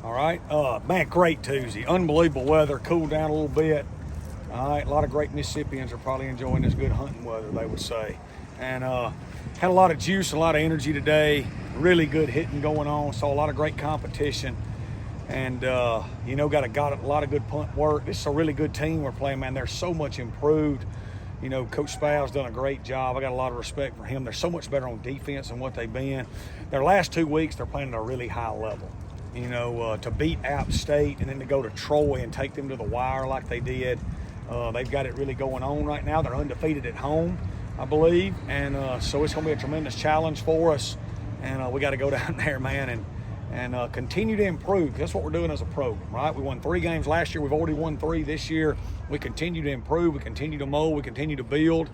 All right. Man, great Tuesday. Unbelievable weather. Cooled down a little bit. All right. A lot of great Mississippians are probably enjoying this good hunting weather, they would say. And had a lot of juice, a lot of energy today. Really good hitting going on. Saw a lot of great competition. And, got a lot of good punt work. This is a really good team we're playing, man. They're so much improved. Coach Spav's done a great job. I got a lot of respect for him. They're so much better on defense than what they've been. Their last 2 weeks, they're playing at a really high level. To beat App State and then to go to Troy and take them to the wire like they did. They've got it really going on right now. They're undefeated at home, I believe. And so it's going to be a tremendous challenge for us. And we got to go down there, man, and continue to improve. That's what we're doing as a program, right? We won 3 games last year. We've already won 3 this year. We continue to improve. We continue to mold. We continue to build.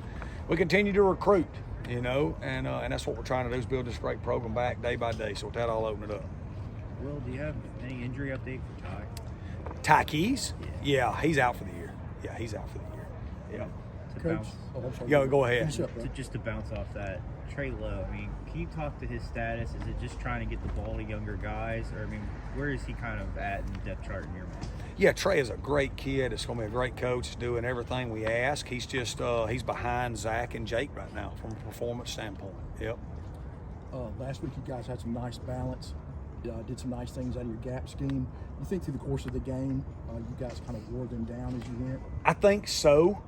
We continue to recruit, and that's what we're trying to do is build this great program back day by day. So with that, I'll open it up. Will, do you have any injury update for Ty? Ty Keys? Yeah, he's out for the year. Yeah, he's out for the year. Yeah. Coach, Go ahead. Just to bounce off that, Trey Lowe, can you talk to his status? Is it just trying to get the ball to younger guys? Or, where is he kind of at in the depth chart in your mind? Yeah, Trey is a great kid. It's going to be a great coach. He's doing everything we ask. He's just he's behind Zach and Jake right now from a performance standpoint. Yep. Last week you guys had some nice balance. Did some nice things out of your gap scheme. You think through the course of the game, you guys kind of wore them down as you went? I think so,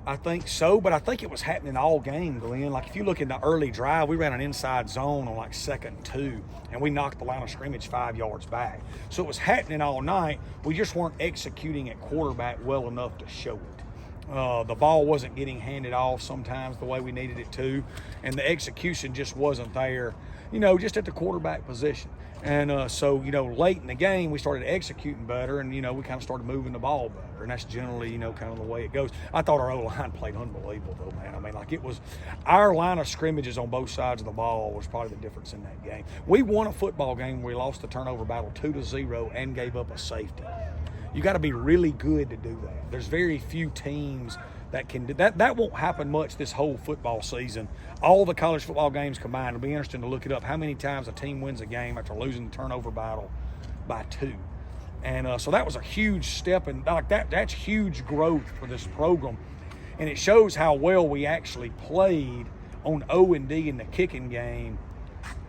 but I think it was happening all game, Glenn. Like if you look in the early drive, we ran an inside zone on like 2nd and 2, and we knocked the line of scrimmage 5 yards back. So it was happening all night. We just weren't executing at quarterback well enough to show it. The ball wasn't getting handed off sometimes the way we needed it to, and the execution just wasn't there, just at the quarterback position. And so late in the game, we started executing better, and, we kind of started moving the ball better. And that's generally, kind of the way it goes. I thought our O-line played unbelievable, though, man. It was our line of scrimmages on both sides of the ball was probably the difference in that game. We won a football game where we lost the turnover battle 2-0 and gave up a safety. You got to be really good to do that. There's very few teams that can do that. That won't happen much this whole football season. All the college football games combined, it'll be interesting to look it up, how many times a team wins a game after losing the turnover battle by 2. And so that was a huge step, and that's huge growth for this program. And it shows how well we actually played on O&D in the kicking game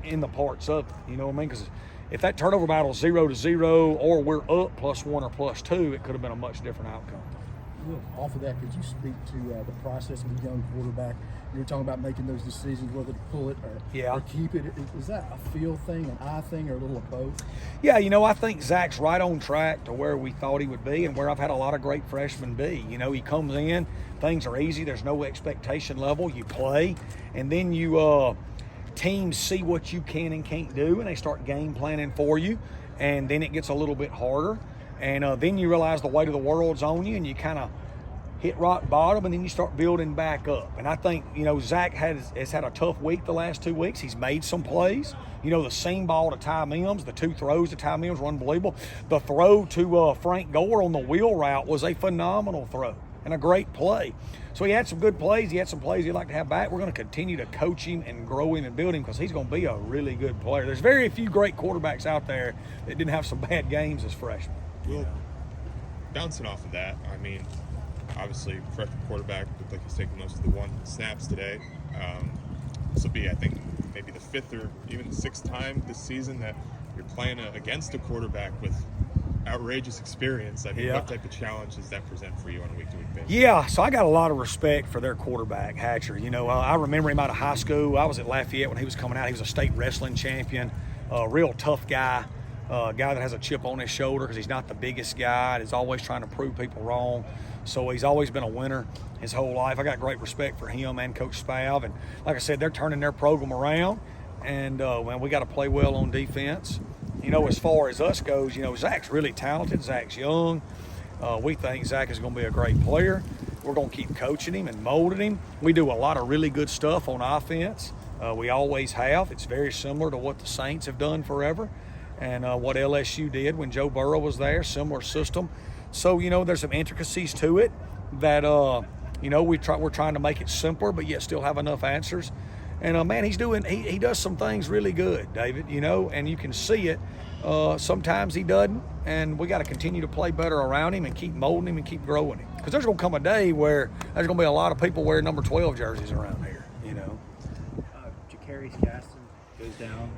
in the parts of it. You know what I mean? Because if that turnover battle is 0-0 or we're up +1 or +2, it could have been a much different outcome. Well, off of that, could you speak to the process of a young quarterback? You were talking about making those decisions, whether to pull it or keep it. Is that a feel thing, an eye thing, or a little of both? Yeah, I think Zach's right on track to where we thought he would be and where I've had a lot of great freshmen be. He comes in, things are easy, there's no expectation level, you play, and then teams see what you can and can't do, and they start game planning for you, and then it gets a little bit harder. And then you realize the weight of the world's on you, and you kind of hit rock bottom, and then you start building back up. And I think, Zach has had a tough week the last 2 weeks. He's made some plays. The seam ball to Ty Mims, the 2 throws to Ty Mims were unbelievable. The throw to Frank Gore on the wheel route was a phenomenal throw and a great play. So he had some good plays. He had some plays he'd like to have back. We're going to continue to coach him and grow him and build him because he's going to be a really good player. There's very few great quarterbacks out there that didn't have some bad games as freshmen. Well, bouncing off of that, obviously, freshman quarterback looked like he's taking most of the snaps today. This will be, I think, maybe the 5th or even 6th time this season that you're playing against a quarterback with outrageous experience. What type of challenge does that present for you on a week-to-week basis? Yeah, so I got a lot of respect for their quarterback, Hatcher. I remember him out of high school. I was at Lafayette when he was coming out. He was a state wrestling champion, a real tough guy. A guy that has a chip on his shoulder because he's not the biggest guy. He's always trying to prove people wrong. So he's always been a winner his whole life. I got great respect for him and Coach Spav. And like I said, they're turning their program around. And we got to play well on defense. As far as us goes, Zach's really talented. Zach's young. We think Zach is going to be a great player. We're going to keep coaching him and molding him. We do a lot of really good stuff on offense. We always have. It's very similar to what the Saints have done forever. And what LSU did when Joe Burrow was there, similar system. So, there's some intricacies to it that, we're trying to make it simpler, but yet still have enough answers. And man, he does some things really good, David, you know, and you can see it. Sometimes he doesn't, and we got to continue to play better around him and keep molding him and keep growing him. Because there's going to come a day where there's going to be a lot of people wearing number 12 jerseys around here, you know. Ja'Carrius Caston goes down.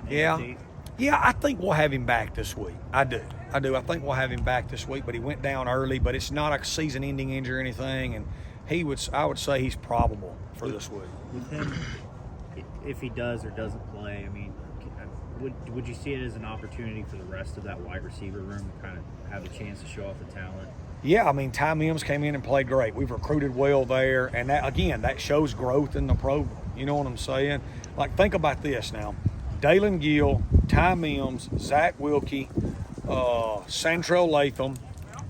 Yeah, I think we'll have him back this week. I do. I think we'll have him back this week, but he went down early, but it's not a season-ending injury or anything, and I would say he's probable for this week. With him, if he does or doesn't play, I mean, would you see it as an opportunity for the rest of that wide receiver room to kind of have a chance to show off the talent? Yeah, I mean, Ty Mims came in and played great. We've recruited well there, and that shows growth in the program. You know what I'm saying? Like, think about this now. Dalen Gill, Ty Mims, Zach Wilkie, Santrell Latham,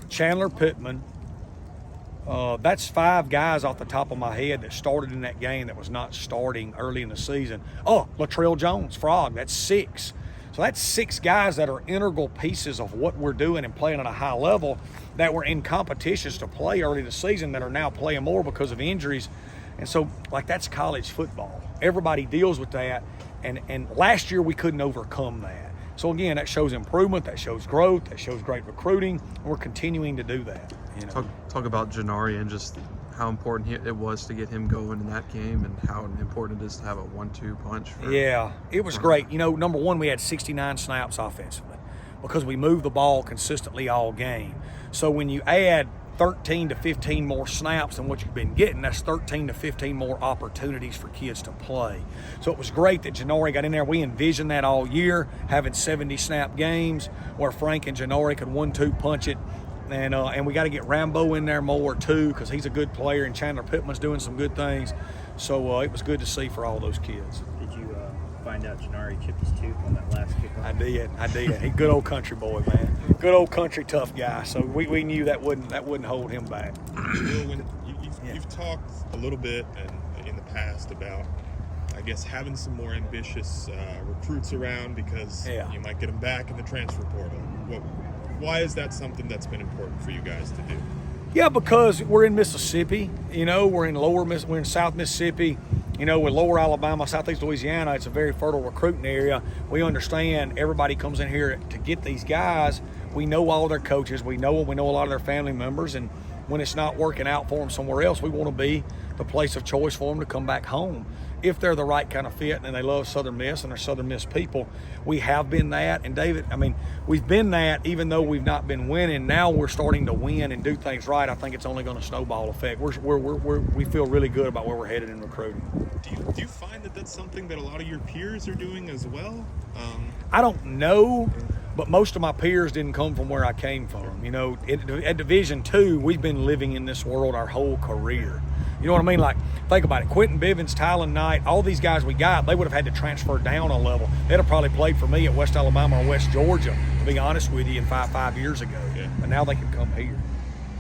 Chandler Pittman. That's 5 guys off the top of my head that started in that game that was not starting early in the season. Oh, Latrell Jones, Frog, that's 6. So that's 6 guys that are integral pieces of what we're doing and playing at a high level that were in competitions to play early in the season that are now playing more because of injuries. And so, like, that's college football. Everybody deals with that. And last year we couldn't overcome that. So, again, that shows improvement, that shows growth, that shows great recruiting, and we're continuing to do that. You know? Talk about Janari and just how important it was to get him going in that game and how important it is to have a 1-2 punch. Yeah, it was great. You know, number one, we had 69 snaps offensively because we moved the ball consistently all game. So when you add 13 to 15 more snaps than what you've been getting, that's 13 to 15 more opportunities for kids to play. So it was great that Janari got in there. We envisioned that all year, having 70 snap games where Frank and Janari could 1-2 punch it. And we got to get Rambo in there more too because he's a good player, and Chandler Pittman's doing some good things. So it was good to see for all those kids. Did you find out Janari chipped his tooth on that last kickoff? I did. He good old country boy, man. Good old country tough guy. So we knew that wouldn't hold him back. You've talked a little bit in the past about, I guess, having some more ambitious recruits around because you might get them back in the transfer portal. Why is that something that's been important for you guys to do? Yeah, because we're in Mississippi. You know, we're in South Mississippi. You know, with Lower Alabama, Southeast Louisiana, it's a very fertile recruiting area. We understand everybody comes in here to get these guys. We know all their coaches. We know them. We know a lot of their family members. And when it's not working out for them somewhere else, we want to be the place of choice for them to come back home if they're the right kind of fit and they love Southern Miss and they're Southern Miss people. We have been that. And David, I mean, we've been that even though we've not been winning. Now we're starting to win and do things right. I think it's only going to snowball effect. We feel really good about where we're headed in recruiting. Do you find that that's something that a lot of your peers are doing as well? I don't know, but most of my peers didn't come from where I came from. You know, at Division II, we've been living in this world our whole career. You know what I mean? Like, think about it. Quentin Bivens, Tylen Knight, all these guys we got, they would have had to transfer down a level. They'd have probably played for me at West Alabama or West Georgia, to be honest with you, five years ago. Yeah. But now they can come here.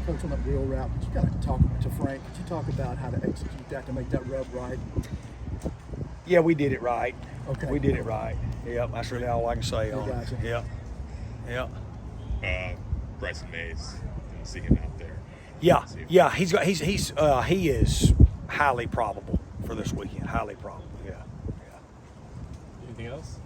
Coach, on that wheel route, you got to talk to Frank. Could you talk about how to execute that to make that rub right? Yeah, we did it right. Okay. We did it right. Yep, that's really all I can say on gotcha. it. Yep. Bryson Mays, see him out there. Yeah, he is highly probable for this weekend. Highly probable. Yeah. Anything else?